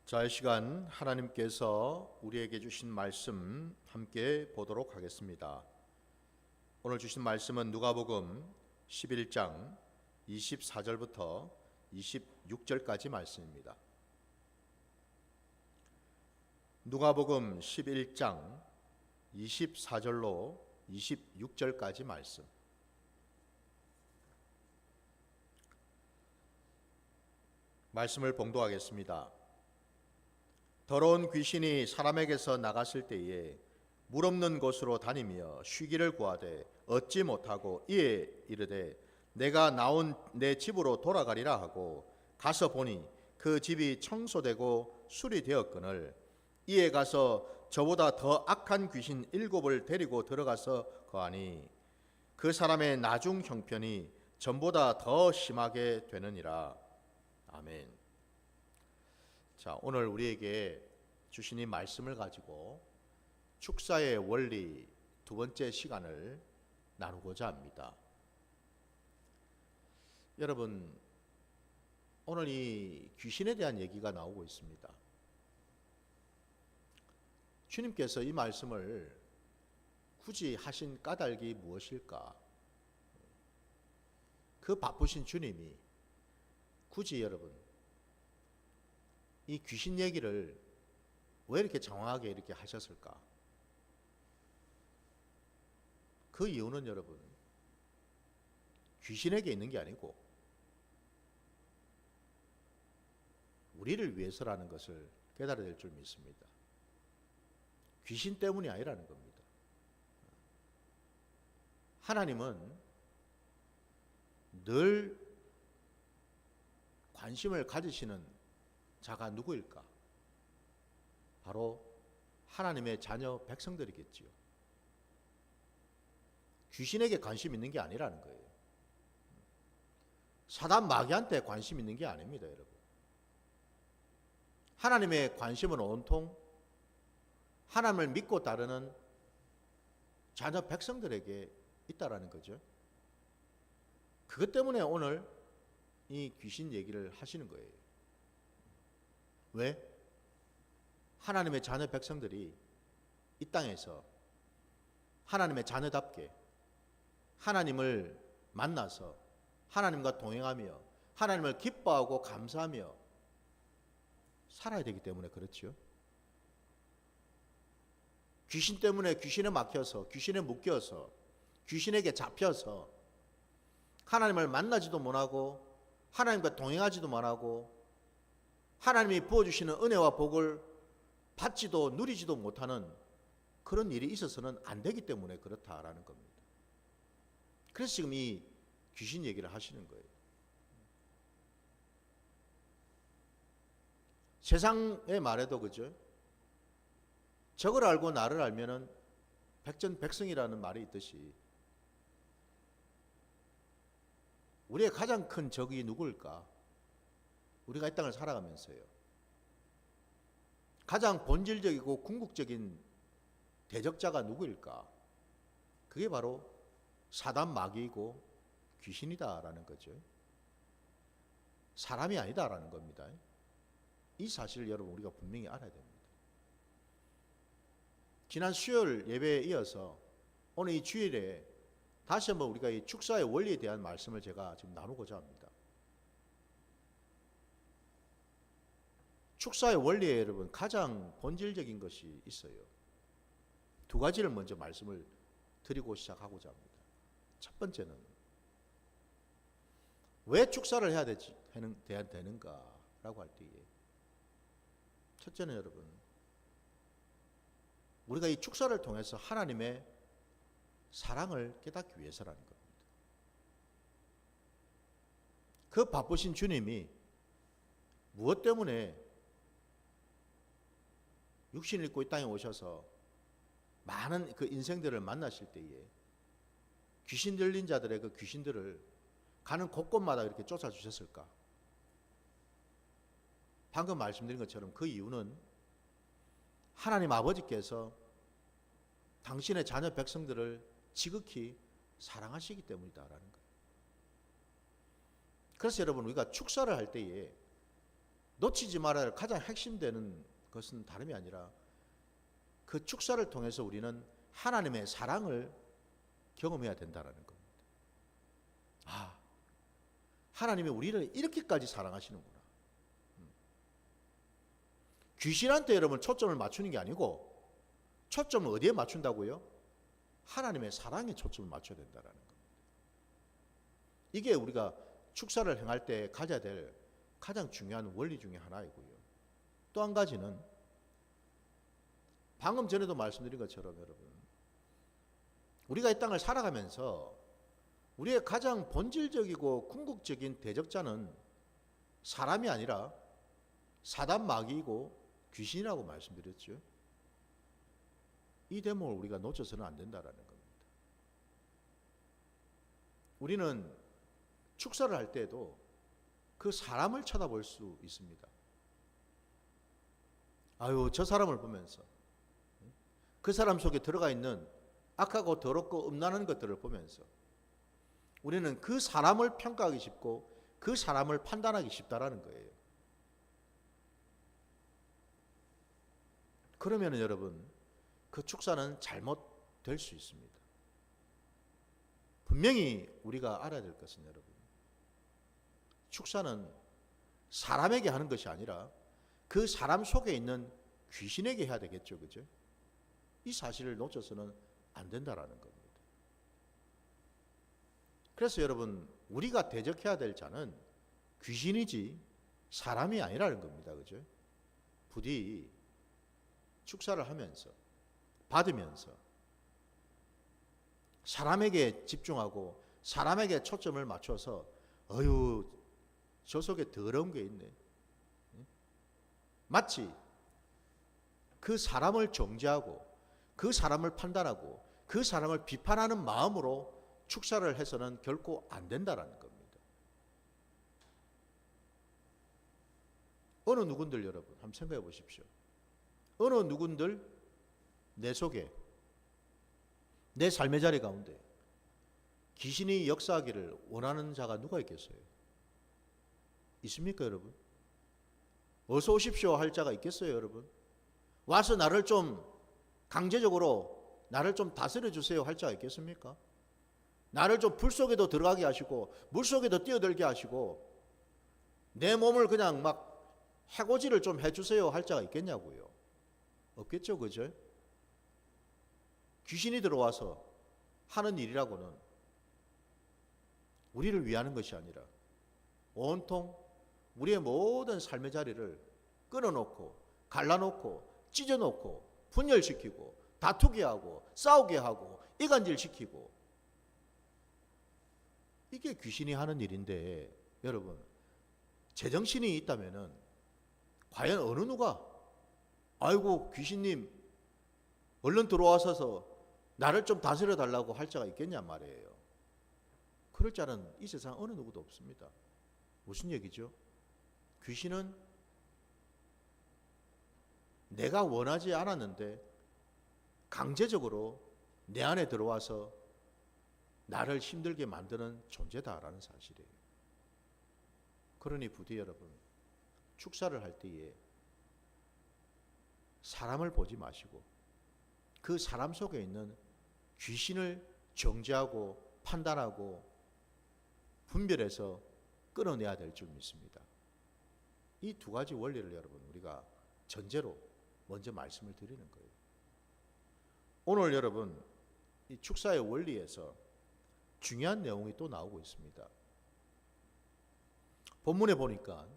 자, 이 시간 하나님께서 우리에게 주신 말씀 함께 보도록 하겠습니다. 오늘 주신 말씀은 누가복음 11장 24절부터 26절까지 말씀입니다. 누가복음 11장 24절로 26절까지 말씀. 말씀을 봉독하겠습니다. 더러운 귀신이 사람에게서 나갔을 때에 물 없는 곳으로 다니며 쉬기를 구하되 얻지 못하고 이에 이르되 내가 나온 내 집으로 돌아가리라 하고 가서 보니 그 집이 청소되고 수리되었거늘 이에 가서 저보다 더 악한 귀신 7을 데리고 들어가서 거하니 그 사람의 나중 형편이 전보다 더 심하게 되느니라. 아멘. 자, 오늘 우리에게 주신 이 말씀을 가지고 축사의 원리 두 번째 시간을 나누고자 합니다. 여러분, 오늘 이 귀신에 대한 얘기가 나오고 있습니다. 주님께서 이 말씀을 굳이 하신 까닭이 무엇일까? 그 바쁘신 주님이 굳이 여러분 이 귀신 얘기를 왜 이렇게 장황하게 이렇게 하셨을까? 그 이유는 여러분 귀신에게 있는 게 아니고 우리를 위해서라는 것을 깨달아야 될 줄 믿습니다. 귀신 때문이 아니라는 겁니다. 하나님은 늘 관심을 가지시는 자가 누구일까? 바로 하나님의 자녀 백성들이겠지요. 귀신에게 관심 있는 게 아니라는 거예요. 사단 마귀한테 관심 있는 게 아닙니다, 여러분. 하나님의 관심은 온통 하나님을 믿고 따르는 자녀 백성들에게 있다라는 거죠. 그것 때문에 오늘 이 귀신 얘기를 하시는 거예요. 왜? 하나님의 자녀 백성들이 이 땅에서 하나님의 자녀답게 하나님을 만나서 하나님과 동행하며 하나님을 기뻐하고 감사하며 살아야 되기 때문에 그렇지요. 귀신 때문에 귀신에 막혀서 귀신에 묶여서 귀신에게 잡혀서 하나님을 만나지도 못하고 하나님과 동행하지도 못하고 하나님이 부어주시는 은혜와 복을 받지도 누리지도 못하는 그런 일이 있어서는 안 되기 때문에 그렇다라는 겁니다. 그래서 지금 이 귀신 얘기를 하시는 거예요. 세상의 말에도 그죠? 적을 알고 나를 알면은 백전백승이라는 말이 있듯이 우리의 가장 큰 적이 누구일까? 우리가 이 땅을 살아가면서요. 가장 본질적이고 궁극적인 대적자가 누구일까? 그게 바로 사단 마귀이고 귀신이다라는 거죠. 사람이 아니다라는 겁니다. 이 사실을 여러분 우리가 분명히 알아야 됩니다. 지난 수요일 예배에 이어서 오늘 이 주일에 다시 한번 우리가 이 축사의 원리에 대한 말씀을 제가 지금 나누고자 합니다. 축사의 원리에 여러분 가장 본질적인 것이 있어요. 두 가지를 먼저 말씀을 드리고 시작하고자 합니다. 첫 번째는 왜 축사를 해야 되는가라고 할 때에 첫째는 여러분 우리가 이 축사를 통해서 하나님의 사랑을 깨닫기 위해서라는 겁니다. 그 바쁘신 주님이 무엇 때문에 육신을 입고 이 땅에 오셔서 많은 그 인생들을 만나실 때에 귀신 들린 자들의 그 귀신들을 가는 곳곳마다 이렇게 쫓아주셨을까? 방금 말씀드린 것처럼 그 이유는 하나님 아버지께서 당신의 자녀 백성들을 지극히 사랑하시기 때문이다라는 거예요. 그래서 여러분 우리가 축사를 할 때에 놓치지 말아야 할 가장 핵심되는 것은 다름이 아니라 그 축사를 통해서 우리는 하나님의 사랑을 경험해야 된다는 겁니다. 아, 하나님이 우리를 이렇게까지 사랑하시는구나. 귀신한테 여러분 초점을 맞추는 게 아니고 초점을 어디에 맞춘다고요? 하나님의 사랑에 초점을 맞춰야 된다는 겁니다. 이게 우리가 축사를 행할 때 가져야 될 가장 중요한 원리 중에 하나이고요. 또 한 가지는 방금 전에도 말씀드린 것처럼 여러분, 우리가 이 땅을 살아가면서 우리의 가장 본질적이고 궁극적인 대적자는 사람이 아니라 사단 마귀이고 귀신이라고 말씀드렸죠. 이 대목을 우리가 놓쳐서는 안 된다는 겁니다. 우리는 축사를 할 때에도 그 사람을 쳐다볼 수 있습니다. 아유, 저 사람을 보면서 그 사람 속에 들어가 있는 악하고 더럽고 음란한 것들을 보면서 우리는 그 사람을 평가하기 쉽고 그 사람을 판단하기 쉽다라는 거예요. 그러면 여러분, 그 축사는 잘못될 수 있습니다. 분명히 우리가 알아야 될 것은 여러분, 축사는 사람에게 하는 것이 아니라 그 사람 속에 있는 귀신에게 해야 되겠죠, 그죠? 이 사실을 놓쳐서는 안 된다라는 겁니다. 그래서 여러분, 우리가 대적해야 될 자는 귀신이지 사람이 아니라는 겁니다, 그죠? 부디 축사를 하면서 받으면서 사람에게 집중하고 사람에게 초점을 맞춰서 어휴, 저 속에 더러운 게 있네, 마치 그 사람을 정죄하고 그 사람을 판단하고 그 사람을 비판하는 마음으로 축사를 해서는 결코 안 된다라는 겁니다. 어느 누군들 여러분 한번 생각해 보십시오. 어느 누군들 내 속에 내 삶의 자리 가운데 귀신이 역사하기를 원하는 자가 누가 있겠어요? 있습니까 여러분? 어서 오십시오 할 자가 있겠어요 여러분? 와서 나를 좀 강제적으로 나를 좀 다스려 주세요 할 자가 있겠습니까? 나를 좀 불 속에도 들어가게 하시고 물 속에도 뛰어들게 하시고 내 몸을 그냥 막 해고지를 좀 해주세요 할 자가 있겠냐고요? 없겠죠, 그죠? 귀신이 들어와서 하는 일이라고는 우리를 위하는 것이 아니라 온통 우리의 모든 삶의 자리를 끊어놓고 갈라놓고 찢어놓고 분열시키고 다투게 하고 싸우게 하고 이간질시키고, 이게 귀신이 하는 일인데 여러분, 제정신이 있다면은 과연 어느 누가 아이고 귀신님 얼른 들어와서서 나를 좀 다스려 달라고 할 자가 있겠냐 말이에요. 그럴 자는 이 세상 어느 누구도 없습니다. 무슨 얘기죠? 귀신은 내가 원하지 않았는데 강제적으로 내 안에 들어와서 나를 힘들게 만드는 존재다라는 사실이에요. 그러니 부디 여러분, 축사를 할 때에 사람을 보지 마시고 그 사람 속에 있는 귀신을 정죄하고 판단하고 분별해서 끊어내야 될 줄 믿습니다. 이 두 가지 원리를 여러분 우리가 전제로 먼저 말씀을 드리는 거예요. 오늘 여러분 이 축사의 원리에서 중요한 내용이 또 나오고 있습니다. 본문에 보니까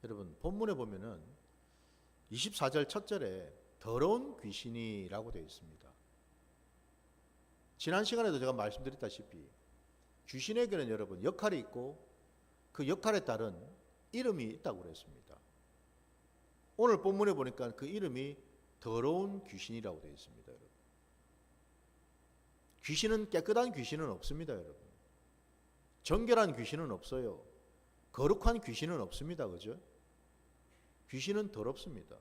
여러분, 본문에 보면은 24절 첫 절에 더러운 귀신이라고 되어 있습니다. 지난 시간에도 제가 말씀드렸다시피 귀신에게는 여러분 역할이 있고 그 역할에 따른 이름이 있다고 그랬습니다. 오늘 본문에 보니까 그 이름이 더러운 귀신이라고 되어 있습니다. 여러분. 귀신은 깨끗한 귀신은 없습니다. 여러분. 정결한 귀신은 없어요. 거룩한 귀신은 없습니다. 그죠? 귀신은 더럽습니다.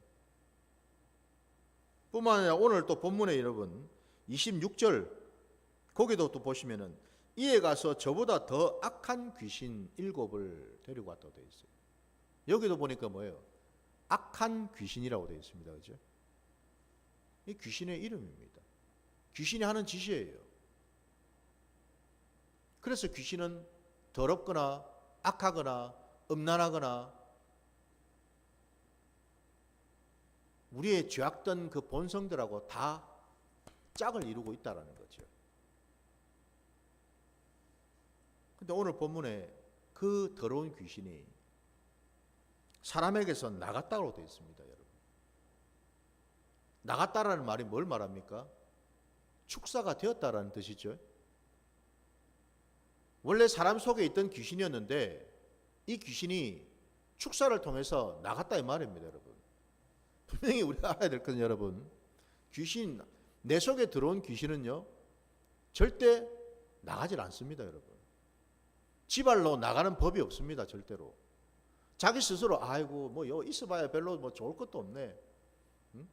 뿐만 아니라 오늘 또 본문에 여러분 26절 거기도 또 보시면은 이에 가서 저보다 더 악한 귀신 7을 데리고 왔다고 되어 있어요. 여기도 보니까 뭐예요? 악한 귀신이라고 되어 있습니다. 그죠? 이 귀신의 이름입니다. 귀신이 하는 짓이에요. 그래서 귀신은 더럽거나 악하거나 음란하거나 우리의 죄악된 그 본성들하고 다 짝을 이루고 있다는 거죠. 근데 오늘 본문에 그 더러운 귀신이 사람에게서 나갔다고 되어 있습니다, 여러분. 나갔다라는 말이 뭘 말합니까? 축사가 되었다라는 뜻이죠. 원래 사람 속에 있던 귀신이었는데 이 귀신이 축사를 통해서 나갔다 이 말입니다, 여러분. 분명히 우리가 알아야 될 것은 여러분, 귀신, 내 속에 들어온 귀신은요 절대 나가질 않습니다, 여러분. 지발로 나가는 법이 없습니다, 절대로. 자기 스스로 아이고 뭐 여 있어봐야 별로 뭐 좋을 것도 없네, 응?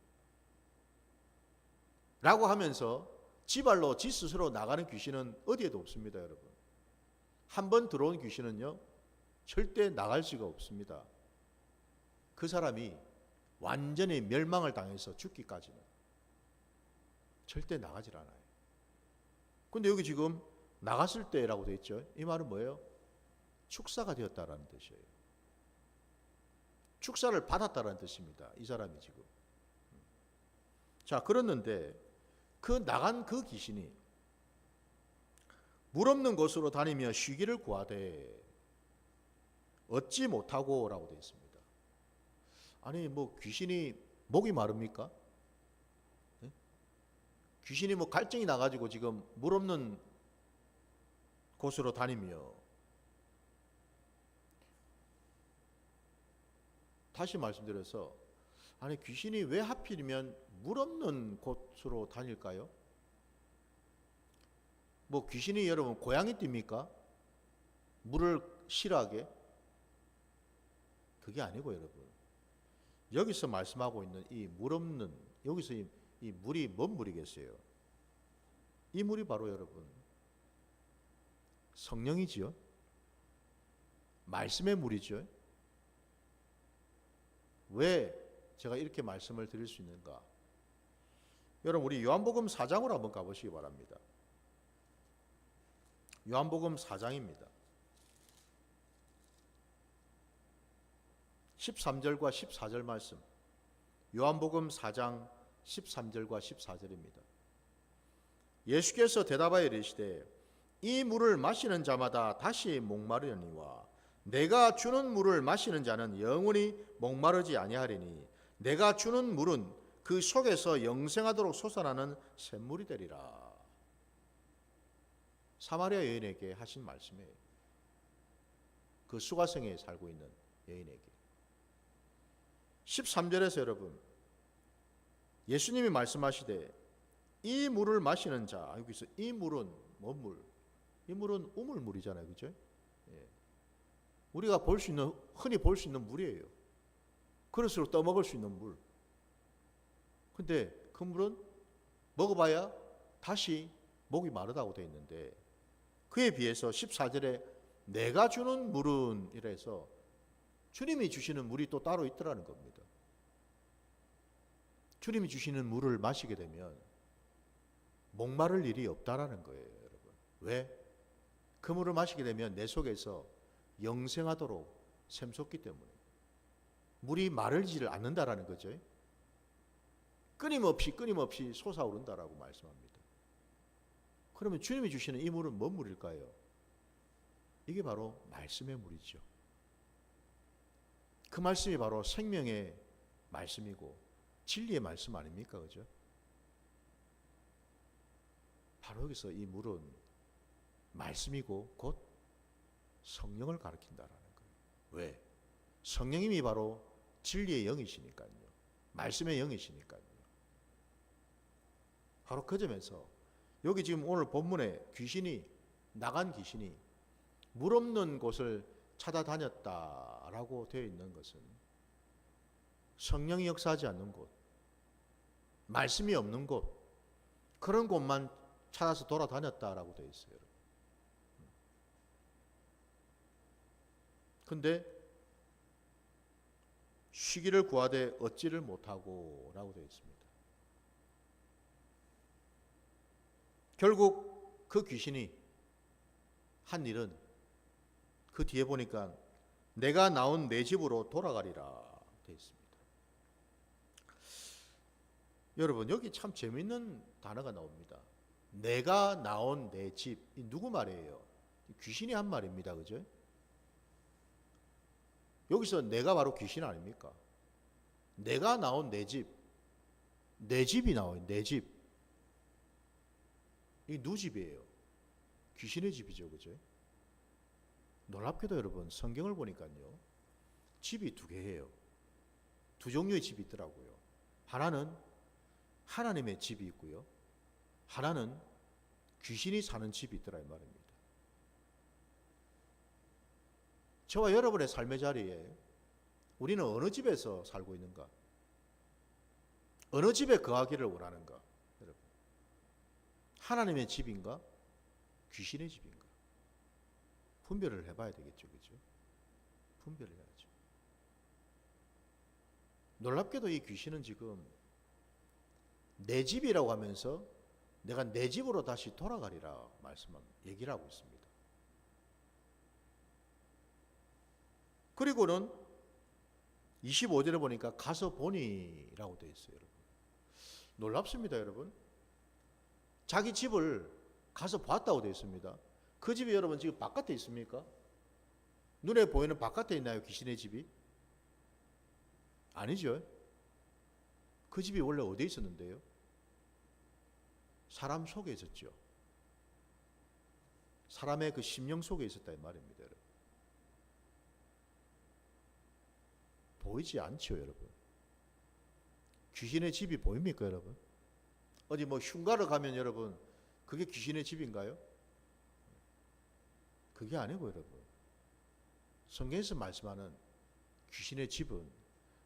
라고 하면서 지발로 지 스스로 나가는 귀신은 어디에도 없습니다, 여러분. 한 번 들어온 귀신은요 절대 나갈 수가 없습니다. 그 사람이 완전히 멸망을 당해서 죽기까지는 절대 나가질 않아요. 근데 여기 지금 나갔을 때라고 되어 있죠. 이 말은 뭐예요? 축사가 되었다라는 뜻이에요. 축사를 받았다라는 뜻입니다. 이 사람이 지금. 자, 그랬는데 그 나간 그 귀신이 물 없는 곳으로 다니며 쉬기를 구하되 얻지 못하고 라고 되어 있습니다. 아니 뭐 귀신이 목이 마릅니까? 네? 귀신이 뭐 갈증이 나가지고 지금 물 없는 곳으로 다니며, 다시 말씀드려서 아니 귀신이 왜 하필이면 물 없는 곳으로 다닐까요? 뭐 귀신이 여러분 고양이 띠입니까? 물을 싫어하게? 그게 아니고 여러분, 여기서 말씀하고 있는 이 물 없는, 여기서 이 물이 뭔 물이겠어요? 이 물이 바로 여러분 성령이지요. 말씀의 물이죠. 왜 제가 이렇게 말씀을 드릴 수 있는가? 여러분 우리 요한복음 4장으로 한번 가보시기 바랍니다. 요한복음 4장입니다. 13절과 14절 말씀. 요한복음 4장 13절과 14절입니다. 예수께서 대답하여 이르시되 이 물을 마시는 자마다 다시 목마르려니와 내가 주는 물을 마시는 자는 영원히 목마르지 아니하리니 내가 주는 물은 그 속에서 영생하도록 솟아나는 샘물이 되리라. 사마리아 여인에게 하신 말씀이에요. 그 수가성에 살고 있는 여인에게. 13절에서 여러분 예수님이 말씀하시되 이 물을 마시는 자, 여기서 이 물은 뭔 물? 이 물은 우물물이잖아요, 그죠? 예. 우리가 볼 수 있는, 흔히 볼 수 있는 물이에요. 그릇으로 떠먹을 수 있는 물. 근데 그 물은 먹어봐야 다시 목이 마르다고 되어 있는데, 그에 비해서 14절에 내가 주는 물은 이래서 주님이 주시는 물이 또 따로 있더라는 겁니다. 주님이 주시는 물을 마시게 되면 목마를 일이 없다라는 거예요, 여러분. 왜? 그 물을 마시게 되면 내 속에서 영생하도록 샘솟기 때문에 물이 마르지를 않는다라는 거죠. 끊임없이 솟아오른다라고 말씀합니다. 그러면 주님이 주시는 이 물은 뭔 물일까요? 이게 바로 말씀의 물이죠. 그 말씀이 바로 생명의 말씀이고 진리의 말씀 아닙니까? 그죠? 바로 여기서 이 물은 말씀이고 곧 성령을 가리킨다라는 거예요. 왜? 성령님이 바로 진리의 영이시니까요. 말씀의 영이시니까요. 바로 그 점에서 여기 지금 오늘 본문에 나간 귀신이 물 없는 곳을 찾아다녔다라고 되어 있는 것은 성령이 역사하지 않는 곳, 말씀이 없는 곳, 그런 곳만 찾아서 돌아다녔다라고 되어 있어요. 근데 쉬기를 구하되 얻지를 못하고 라고 되어 있습니다. 결국 그 귀신이 한 일은 그 뒤에 보니까 내가 나온 내 집으로 돌아가리라 되어 있습니다. 여러분 여기 참 재미있는 단어가 나옵니다. 내가 나온 내 집. 이 누구 말이에요? 귀신이 한 말입니다. 그죠? 여기서 내가 바로 귀신 아닙니까? 내가 나온 내 집. 내 집이 나와요. 내 집. 이 누구 집이에요? 귀신의 집이죠. 그죠? 놀랍게도 여러분 성경을 보니까요. 집이 두 개예요. 두 종류의 집이 있더라고요. 하나는 하나님의 집이 있고요. 하나는 귀신이 사는 집이 있더라 이 말입니다. 저와 여러분의 삶의 자리에 우리는 어느 집에서 살고 있는가? 어느 집에 거하기를 원하는가? 여러분, 하나님의 집인가? 귀신의 집인가? 분별을 해봐야 되겠죠, 그죠? 분별을 해야죠. 놀랍게도 이 귀신은 지금 내 집이라고 하면서 내가 내 집으로 다시 돌아가리라 얘기를 하고 있습니다. 그리고는 25절에 보니까 가서 보니라고 되어 있어요. 여러분. 놀랍습니다. 여러분. 자기 집을 가서 봤다고 되어 있습니다. 그 집이 여러분 지금 바깥에 있습니까? 눈에 보이는 바깥에 있나요? 귀신의 집이? 아니죠. 그 집이 원래 어디에 있었는데요? 사람 속에 있었죠. 사람의 그 심령 속에 있었다 이 말입니다. 여러분. 보이지 않죠, 여러분. 귀신의 집이 보입니까, 여러분? 어디 뭐 흉가를 가면 여러분 그게 귀신의 집인가요? 그게 아니고 여러분. 성경에서 말씀하는 귀신의 집은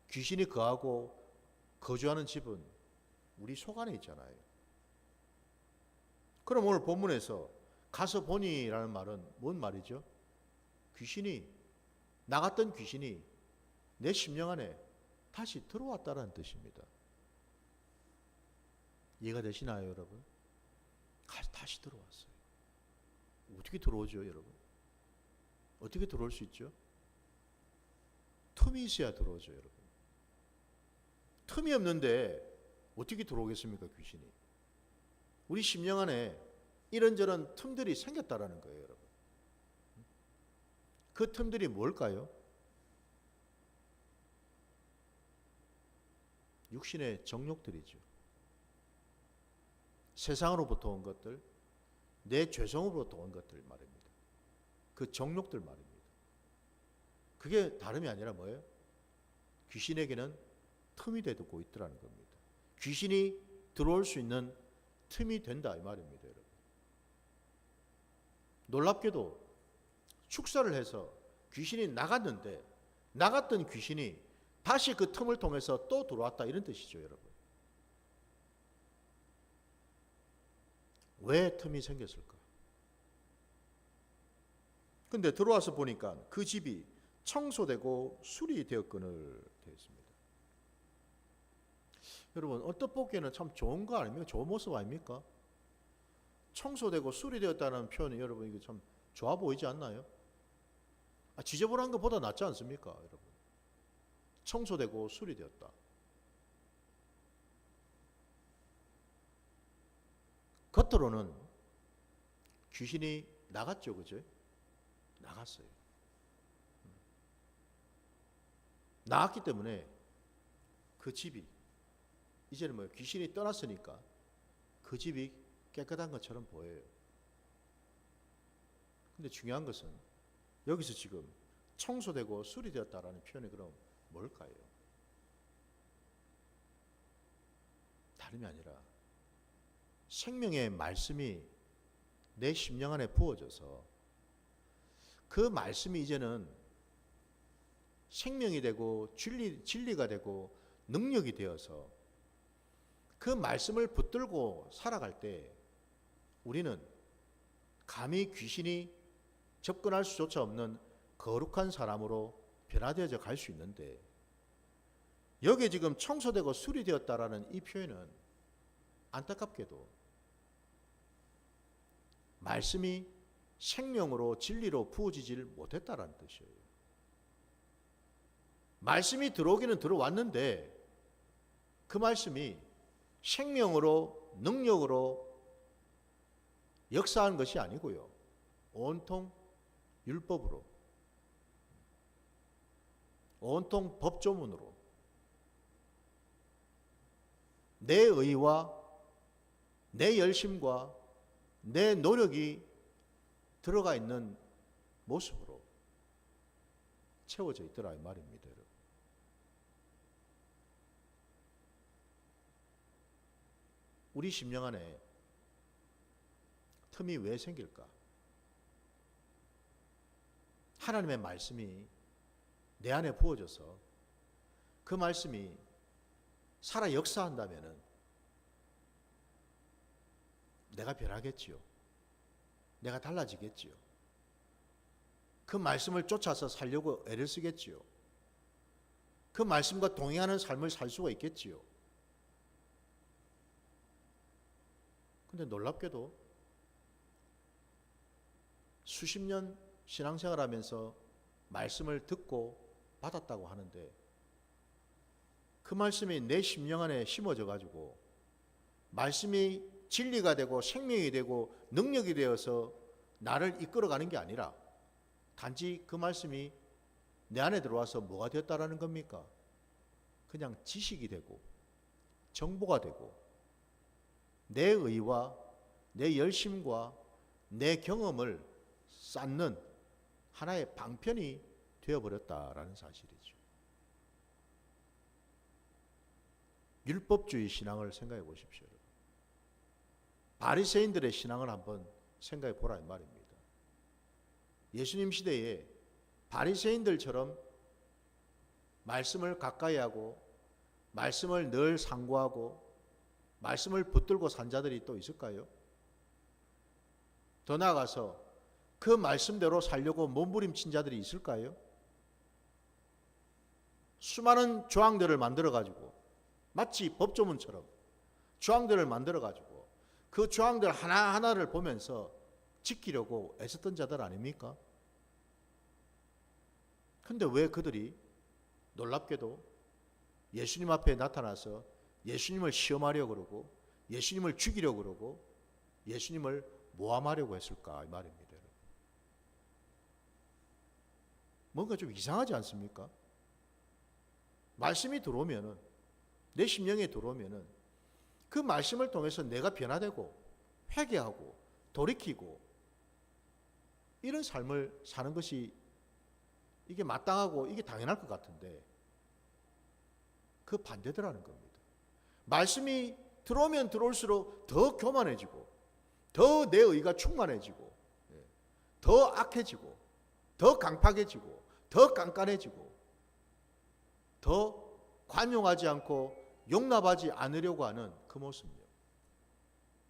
귀신이 거하고 거주하는 집은 우리 속 안에 있잖아요. 그럼 오늘 본문에서 가서 보니라는 말은 뭔 말이죠? 귀신이 나갔던 귀신이 내 심령 안에 다시 들어왔다는 뜻입니다. 이해가 되시나요, 여러분? 다시 들어왔어요. 어떻게 들어오죠, 여러분? 어떻게 들어올 수 있죠? 틈이 있어야 들어오죠, 여러분. 틈이 없는데 어떻게 들어오겠습니까, 귀신이? 우리 심령 안에 이런저런 틈들이 생겼다라는 거예요, 여러분. 그 틈들이 뭘까요? 육신의 정욕들이죠. 세상으로부터 온 것들, 내 죄성으로부터 온 것들 말입니다. 그 정욕들 말입니다. 그게 다름이 아니라 뭐예요? 귀신에게는 틈이 되고 있더라는 겁니다. 귀신이 들어올 수 있는 틈이 된다 이 말입니다, 여러분. 놀랍게도 축사를 해서 귀신이 나갔는데 나갔던 귀신이 다시 그 틈을 통해서 또 들어왔다 이런 뜻이죠, 여러분. 왜 틈이 생겼을까? 근데 들어와서 보니까 그 집이 청소되고 수리되었거늘 되어 있습니다. 여러분 어떻게 참 좋은 거 아닙니까? 좋은 모습 아닙니까? 청소되고 수리되었다는 표현이 여러분 이게 참 좋아 보이지 않나요? 지저분한 것보다 낫지 않습니까, 여러분? 청소되고 수리되었다. 겉으로는 귀신이 나갔죠, 그죠? 나갔어요. 나갔기 때문에 그 집이 이제는 뭐 귀신이 떠났으니까 그 집이 깨끗한 것처럼 보여요. 근데 중요한 것은 여기서 지금 청소되고 수리되었다라는 표현이 그럼 뭘까요? 다름이 아니라 생명의 말씀이 내 심령 안에 부어져서 그 말씀이 이제는 생명이 되고 진리가 되고 능력이 되어서 그 말씀을 붙들고 살아갈 때 우리는 감히 귀신이 접근할 수조차 없는 거룩한 사람으로 변화되어져 갈 수 있는데 여기에 지금 청소되고 수리되었다라는 이 표현은 안타깝게도 말씀이 생명으로 진리로 부어지질 못했다라는 뜻이에요. 말씀이 들어오기는 들어왔는데 그 말씀이 생명으로 능력으로 역사한 것이 아니고요. 온통 율법으로, 온통 법조문으로 내 의와 내 열심과 내 노력이 들어가 있는 모습으로 채워져 있더라 이 말입니다. 여러분. 우리 심령 안에 틈이 왜 생길까? 하나님의 말씀이 내 안에 부어져서 그 말씀이 살아 역사한다면은 내가 변하겠지요. 내가 달라지겠지요. 그 말씀을 쫓아서 살려고 애를 쓰겠지요. 그 말씀과 동행하는 삶을 살 수가 있겠지요. 근데 놀랍게도 수십 년 신앙생활하면서 말씀을 듣고 받았다고 하는데 그 말씀이 내 심령 안에 심어져 가지고 말씀이 진리가 되고 생명이 되고 능력이 되어서 나를 이끌어가는 게 아니라 단지 그 말씀이 내 안에 들어와서 뭐가 되었다라는 겁니까? 그냥 지식이 되고 정보가 되고 내 의와 내 열심과 내 경험을 쌓는 하나의 방편이 되어버렸다라는 사실이죠. 율법주의 신앙을 생각해 보십시오. 바리새인들의 신앙을 한번 생각해 보라 이 말입니다. 예수님 시대에 바리새인들처럼 말씀을 가까이 하고 말씀을 늘 상고하고 말씀을 붙들고 산 자들이 또 있을까요? 더 나아가서 그 말씀대로 살려고 몸부림친 자들이 있을까요? 수많은 조항들을 만들어가지고 마치 법조문처럼 조항들을 만들어가지고 그 조항들 하나하나를 보면서 지키려고 애썼던 자들 아닙니까? 근데 왜 그들이 놀랍게도 예수님 앞에 나타나서 예수님을 시험하려고 그러고 예수님을 죽이려고 그러고 예수님을 모함하려고 했을까 이 말입니다. 뭔가 좀 이상하지 않습니까? 말씀이 들어오면은 내 심령에 들어오면은 그 말씀을 통해서 내가 변화되고 회개하고 돌이키고 이런 삶을 사는 것이 이게 마땅하고 이게 당연할 것 같은데 그 반대더라는 겁니다. 말씀이 들어오면 들어올수록 더 교만해지고 더 내 의가 충만해지고 더 악해지고 더 강팍해지고 더 깐깐해지고 더 관용하지 않고 용납하지 않으려고 하는 그 모습이요.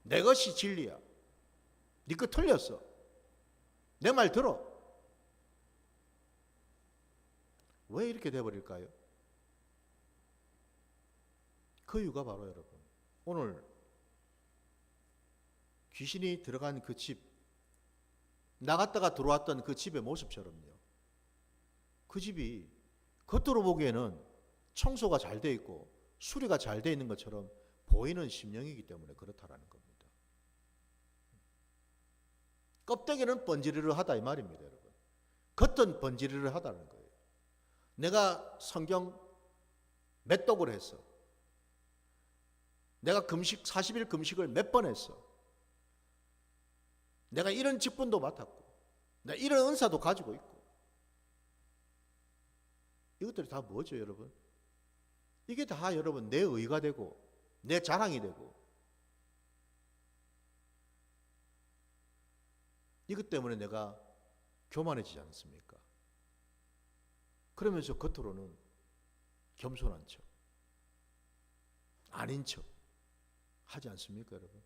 내 것이 진리야. 네 거 틀렸어. 내 말 들어. 왜 이렇게 돼버릴까요? 그 이유가 바로 여러분 오늘 귀신이 들어간 그 집 나갔다가 들어왔던 그 집의 모습처럼요. 그 집이 겉으로 보기에는 청소가 잘 돼 있고 수리가 잘 돼 있는 것처럼 보이는 심령이기 때문에 그렇다라는 겁니다. 껍데기는 번지르르하다 이 말입니다, 여러분. 겉은 번지르르하다는 거예요. 내가 성경 몇 독을 했어. 내가 금식 40일 금식을 몇 번 했어. 내가 이런 직분도 맡았고 내가 이런 은사도 가지고 있고 이것들이 다 뭐죠, 여러분? 이게 다 여러분 내 의가 되고 내 자랑이 되고 이것 때문에 내가 교만해지지 않습니까? 그러면서 겉으로는 겸손한 척, 아닌 척 하지 않습니까, 여러분?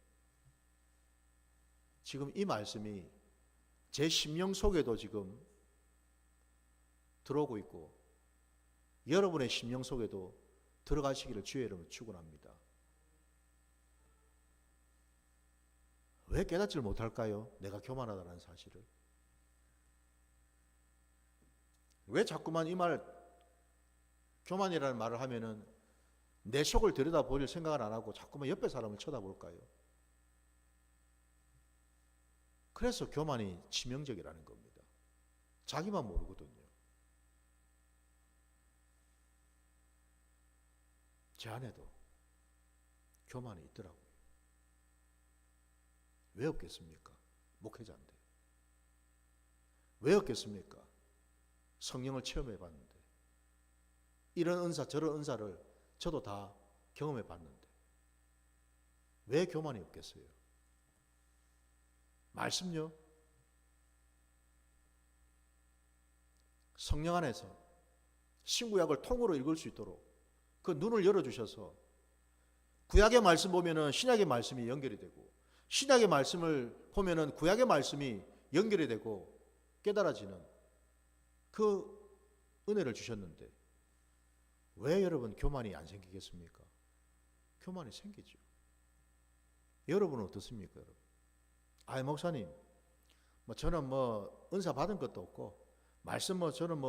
지금 이 말씀이 제 심령 속에도 지금 들어오고 있고 여러분의 심령 속에도 들어가시기를 주의 이름으로 축원합니다. 왜 깨닫지를 못할까요? 내가 교만하다는 사실을. 왜 자꾸만 이 말, 교만이라는 말을 하면은 내 속을 들여다볼 생각을 안 하고 자꾸만 옆에 사람을 쳐다볼까요? 그래서 교만이 치명적이라는 겁니다. 자기만 모르거든요. 제 안에도 교만이 있더라고요. 왜 없겠습니까? 목회자인데. 왜 없겠습니까? 성령을 체험해 봤는데. 이런 은사 저런 은사를 저도 다 경험해 봤는데 왜 교만이 없겠어요? 말씀요. 성령 안에서 신구약을 통으로 읽을 수 있도록 그 눈을 열어주셔서 구약의 말씀 보면은 신약의 말씀이 연결이 되고 신약의 말씀을 보면은 구약의 말씀이 연결이 되고 깨달아지는 그 은혜를 주셨는데 왜 여러분 교만이 안 생기겠습니까? 교만이 생기죠. 여러분은 어떻습니까, 여러분? 아이 목사님, 저는 은사 받은 것도 없고 말씀 저는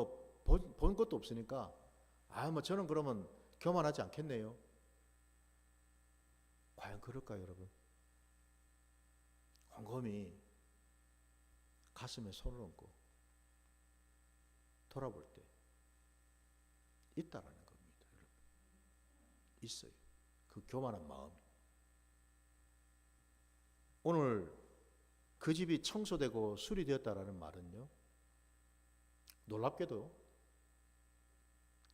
본 것도 없으니까 저는 그러면 교만하지 않겠네요. 과연 그럴까요, 여러분? 곰곰이 가슴에 손을 얹고 돌아볼 때 있다라는 겁니다, 여러분. 있어요. 그 교만한 마음이. 오늘 그 집이 청소되고 수리되었다라는 말은요, 놀랍게도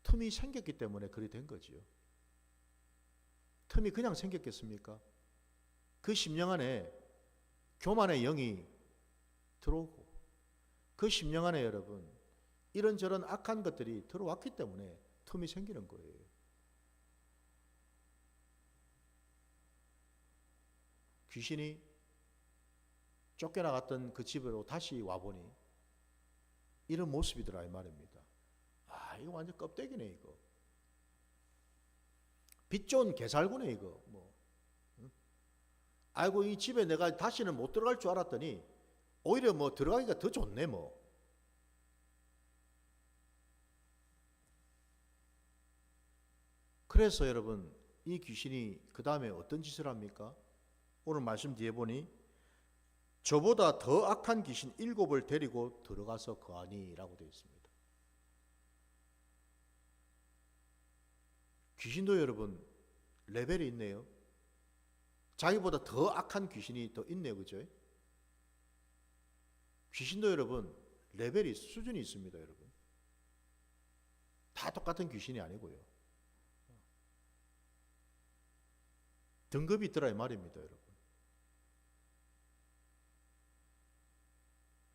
틈이 생겼기 때문에 그리 된 거지요. 틈이 그냥 생겼겠습니까? 그 심령 안에 교만의 영이 들어오고 그 심령 안에 여러분 이런저런 악한 것들이 들어왔기 때문에 틈이 생기는 거예요. 귀신이 쫓겨나갔던 그 집으로 다시 와보니 이런 모습이더라 이 말입니다. 이거 완전 껍데기네 이거. 빛 좋은 개살구네 이거. 아이고 이 집에 내가 다시는 못 들어갈 줄 알았더니 오히려 들어가기가 더 좋네 그래서 여러분 이 귀신이 그 다음에 어떤 짓을 합니까? 오늘 말씀 뒤에 보니 저보다 더 악한 귀신 7을 데리고 들어가서 거하니 라고 되어 있습니다. 귀신도 여러분 레벨이 있네요. 자기보다 더 악한 귀신이 더 있네요. 그죠? 귀신도 여러분 레벨이 수준이 있습니다. 여러분 다 똑같은 귀신이 아니고요. 등급이 있더라 이 말입니다. 여러분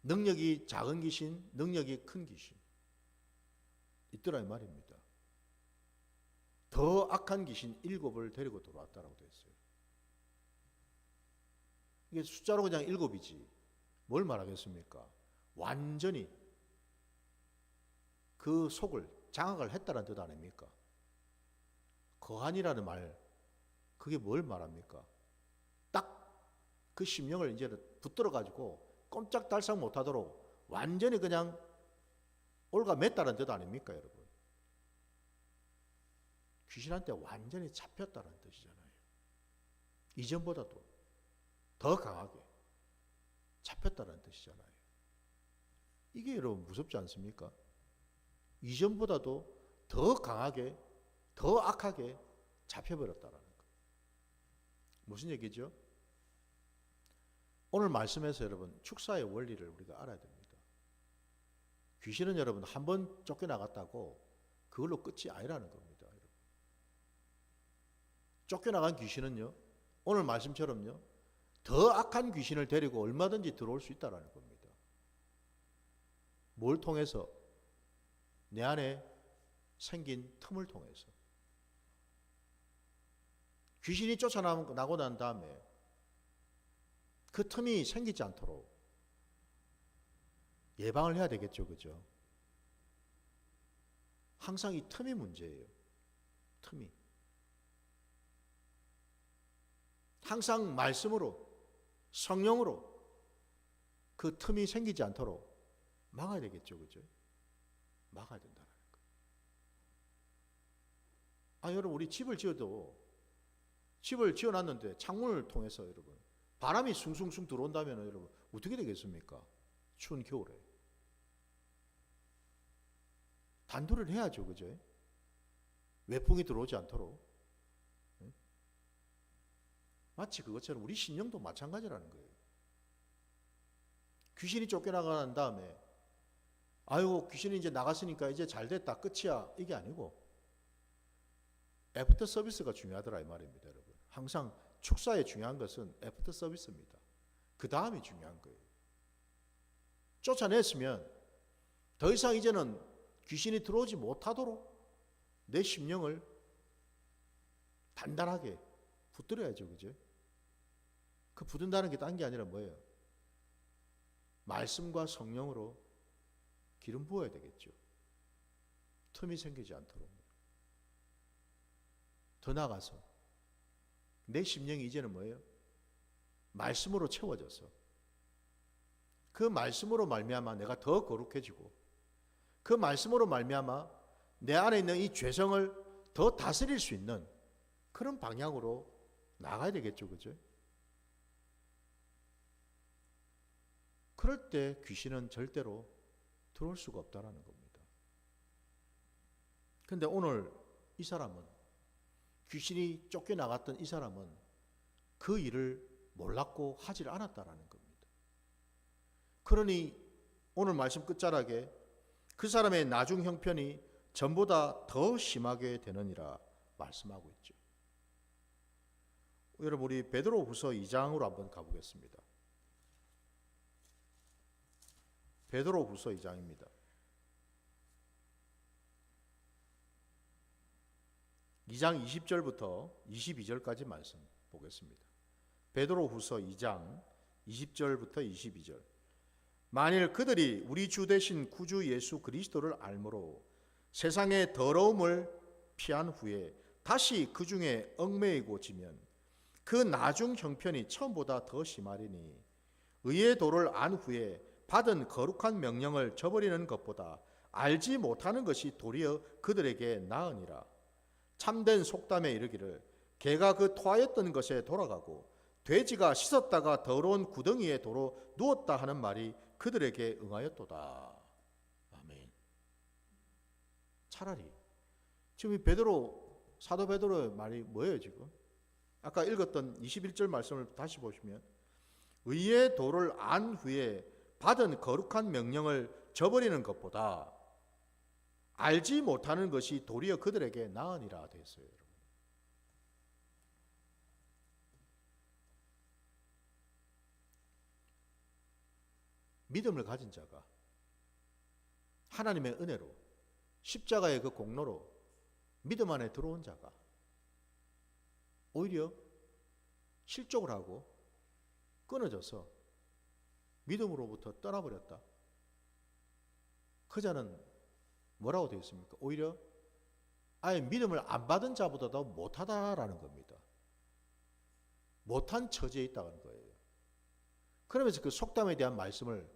능력이 작은 귀신, 능력이 큰 귀신 있더라 이 말입니다. 더 악한 귀신 7을 데리고 들어왔다라고 되어 있어요. 이게 숫자로 그냥 7이지 뭘 말하겠습니까? 완전히 그 속을 장악을 했다는 뜻 아닙니까? 거한이라는 말 그게 뭘 말합니까? 딱 그 심령을 이제 붙들어 가지고 꼼짝달싹 못하도록 완전히 그냥 올가맸다는 뜻 아닙니까, 여러분? 귀신한테 완전히 잡혔다는 뜻이잖아요. 이전보다도 더 강하게 잡혔다는 뜻이잖아요. 이게 여러분 무섭지 않습니까? 이전보다도 더 강하게, 더 악하게 잡혀버렸다는 거. 무슨 얘기죠? 오늘 말씀에서 여러분 축사의 원리를 우리가 알아야 됩니다. 귀신은 여러분 한 번 쫓겨나갔다고 그걸로 끝이 아니라는 겁니다. 여러분. 쫓겨나간 귀신은요 오늘 말씀처럼요 더 악한 귀신을 데리고 얼마든지 들어올 수 있다는 겁니다. 뭘 통해서? 내 안에 생긴 틈을 통해서. 귀신이 쫓아나고 난 다음에 그 틈이 생기지 않도록 예방을 해야 되겠죠. 그죠? 항상 이 틈이 문제예요. 틈이. 항상 말씀으로, 성령으로 그 틈이 생기지 않도록 막아야 되겠죠. 그죠? 막아야 된다는 거예요. 여러분, 우리 집을 지어도, 집을 지어놨는데 창문을 통해서 여러분 바람이 숭숭숭 들어온다면 여러분 어떻게 되겠습니까? 추운 겨울에 단도를 해야죠. 그죠? 외풍이 들어오지 않도록. 마치 그것처럼 우리 신령도 마찬가지라는 거예요. 귀신이 쫓겨나간 다음에 아이고 귀신이 이제 나갔으니까 이제 잘 됐다 끝이야 이게 아니고 애프터 서비스가 중요하더라 이 말입니다. 여러분, 항상 축사에 중요한 것은 애프터 서비스입니다. 그 다음이 중요한 거예요. 쫓아냈으면 더 이상 이제는 귀신이 들어오지 못하도록 내 심령을 단단하게 붙들어야죠. 그죠? 그 붙든다는 게 딴 게 아니라 뭐예요? 말씀과 성령으로 기름 부어야 되겠죠. 틈이 생기지 않도록. 더 나아가서 내 심령이 이제는 뭐예요? 말씀으로 채워져서 그 말씀으로 말미암아 내가 더 거룩해지고 그 말씀으로 말미암아 내 안에 있는 이 죄성을 더 다스릴 수 있는 그런 방향으로 나가야 되겠죠. 그죠? 그럴 때 귀신은 절대로 들어올 수가 없다라는 겁니다. 근데 오늘 이 사람은, 귀신이 쫓겨나갔던 이 사람은 그 일을 몰랐고 하질 않았다라는 겁니다. 그러니 오늘 말씀 끝자락에 그 사람의 나중 형편이 전보다 더 심하게 되느니라 말씀하고 있죠. 여러분, 우리 베드로후서 2장으로 한번 가보겠습니다. 베드로후서 2장입니다. 2장 20절부터 22절까지 말씀 보겠습니다. 베드로후서 2장 20절부터 22절. 만일 그들이 우리 주 되신 구주 예수 그리스도를 알므로 세상의 더러움을 피한 후에 다시 그 중에 얽매이고 지면 그 나중 형편이 처음보다 더 심하리니 의의 도를 안 후에 받은 거룩한 명령을 저버리는 것보다 알지 못하는 것이 도리어 그들에게 나으니라. 참된 속담에 이르기를 개가 그 토하였던 것에 돌아가고 돼지가 씻었다가 더러운 구덩이에 도로 누웠다 하는 말이 그들에게 응하였도다. 아멘. 차라리 지금 이 사도 베드로의 말이 뭐예요 지금? 아까 읽었던 21절 말씀을 다시 보시면 의의 도를 안 후에 받은 거룩한 명령을 저버리는 것보다 알지 못하는 것이 도리어 그들에게 나으니라 되었어요. 여러분. 믿음을 가진 자가 하나님의 은혜로 십자가의 그 공로로 믿음 안에 들어온 자가 오히려 실족을 하고 끊어져서 믿음으로부터 떠나버렸다. 그 자는 뭐라고 되어 있습니까? 오히려 아예 믿음을 안 받은 자보다도 못하다라는 겁니다. 못한 처지에 있다는 거예요. 그러면서 그 속담에 대한 말씀을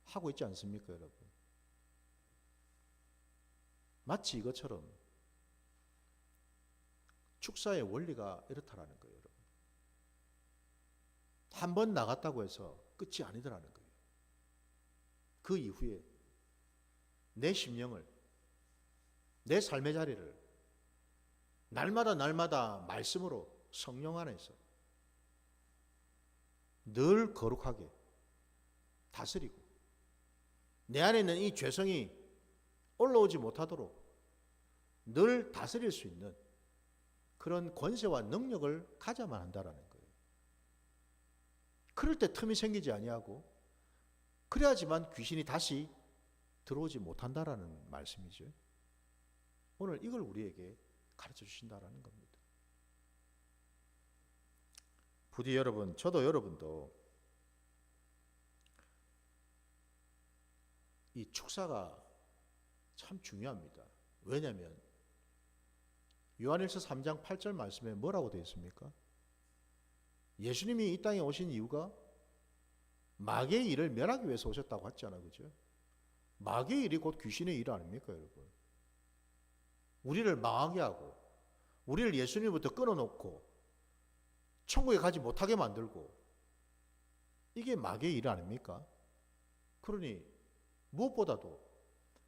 하고 있지 않습니까, 여러분? 마치 이것처럼 축사의 원리가 이렇다라는 거예요, 여러분. 한 번 나갔다고 해서 끝이 아니더라는 거예요. 그 이후에 내 심령을, 내 삶의 자리를 날마다 말씀으로 성령 안에서 늘 거룩하게 다스리고 내 안에 있는 이 죄성이 올라오지 못하도록 늘 다스릴 수 있는 그런 권세와 능력을 가져야만 한다라는 거예요. 그럴 때 틈이 생기지 아니하고 그래야지만 귀신이 다시 들어오지 못한다라는 말씀이죠. 오늘 이걸 우리에게 가르쳐 주신다라는 겁니다. 부디 여러분, 저도 여러분도 이 축사가 참 중요합니다. 왜냐하면 요한일서 3장 8절 말씀에 뭐라고 되어 있습니까? 예수님이 이 땅에 오신 이유가 마귀의 일을 멸하기 위해서 오셨다고 했잖아요. 그죠? 마귀의 일이 곧 귀신의 일 아닙니까, 여러분? 우리를 망하게 하고 우리를 예수님부터 끊어놓고 천국에 가지 못하게 만들고, 이게 마귀의 일 아닙니까? 그러니 무엇보다도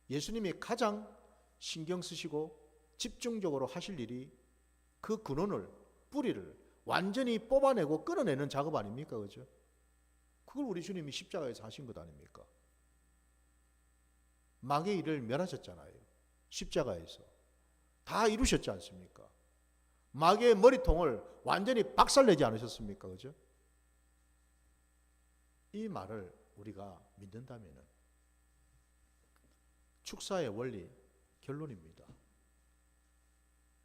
예수님이 가장 신경 쓰시고 집중적으로 하실 일이 그 근원을, 뿌리를 완전히 뽑아내고 끊어내는 작업 아닙니까? 그죠? 그걸 우리 주님이 십자가에서 하신 것 아닙니까? 마귀의 일을 멸하셨잖아요. 십자가에서 다 이루셨지 않습니까? 마귀의 머리통을 완전히 박살내지 않으셨습니까? 그죠? 이 말을 우리가 믿는다면 축사의 원리 결론입니다.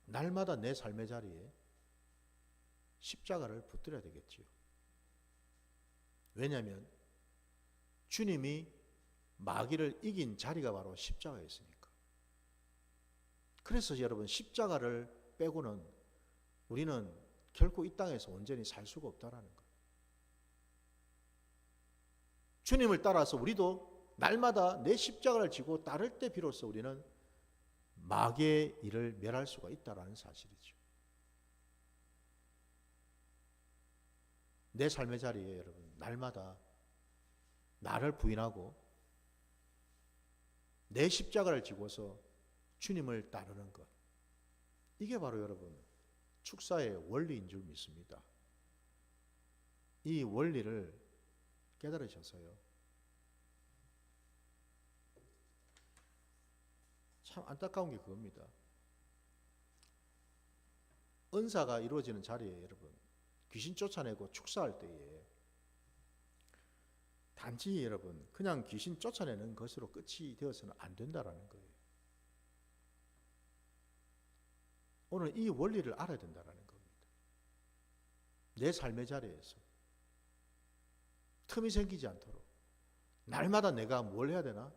날마다 내 삶의 자리에 십자가를 붙들어야 되겠지요. 왜냐하면 주님이 마귀를 이긴 자리가 바로 십자가였으니까. 그래서 여러분, 십자가를 빼고는 우리는 결코 이 땅에서 온전히 살 수가 없다라는 거예요. 주님을 따라서 우리도 날마다 내 십자가를 지고 따를 때 비로소 우리는 마귀의 일을 멸할 수가 있다라는 사실이죠. 내 삶의 자리에 여러분, 날마다 나를 부인하고 내 십자가를 지고서 주님을 따르는 것, 이게 바로 여러분 축사의 원리인 줄 믿습니다. 이 원리를 깨달으셔서요, 참 안타까운 게 그겁니다. 은사가 이루어지는 자리에 여러분, 귀신 쫓아내고 축사할 때에 단지 여러분 그냥 귀신 쫓아내는 것으로 끝이 되어서는 안 된다라는 거예요. 오늘 이 원리를 알아야 된다라는 겁니다. 내 삶의 자리에서 틈이 생기지 않도록 날마다 내가 뭘 해야 되나?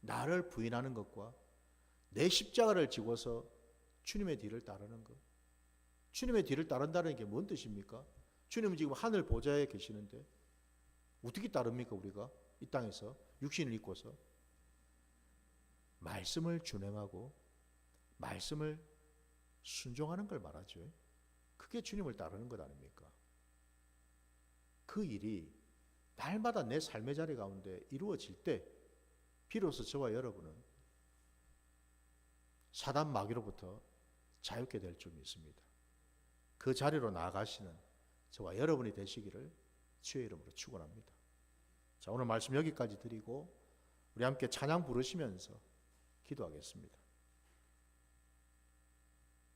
나를 부인하는 것과 내 십자가를 지고서 주님의 뒤를 따르는 것. 주님의 뒤를 따른다는 게 뭔 뜻입니까? 주님은 지금 하늘 보좌에 계시는데 어떻게 따릅니까? 우리가 이 땅에서 육신을 입고서 말씀을 준행하고 말씀을 순종하는 걸 말하죠. 그게 주님을 따르는 것 아닙니까? 그 일이 날마다 내 삶의 자리 가운데 이루어질 때 비로소 저와 여러분은 사단 마귀로부터 자유케 될 줄 믿습니다. 그 자리로 나아가시는 저와 여러분이 되시기를 주의 이름으로 축원합니다. 자, 오늘 말씀 여기까지 드리고 우리 함께 찬양 부르시면서 기도하겠습니다.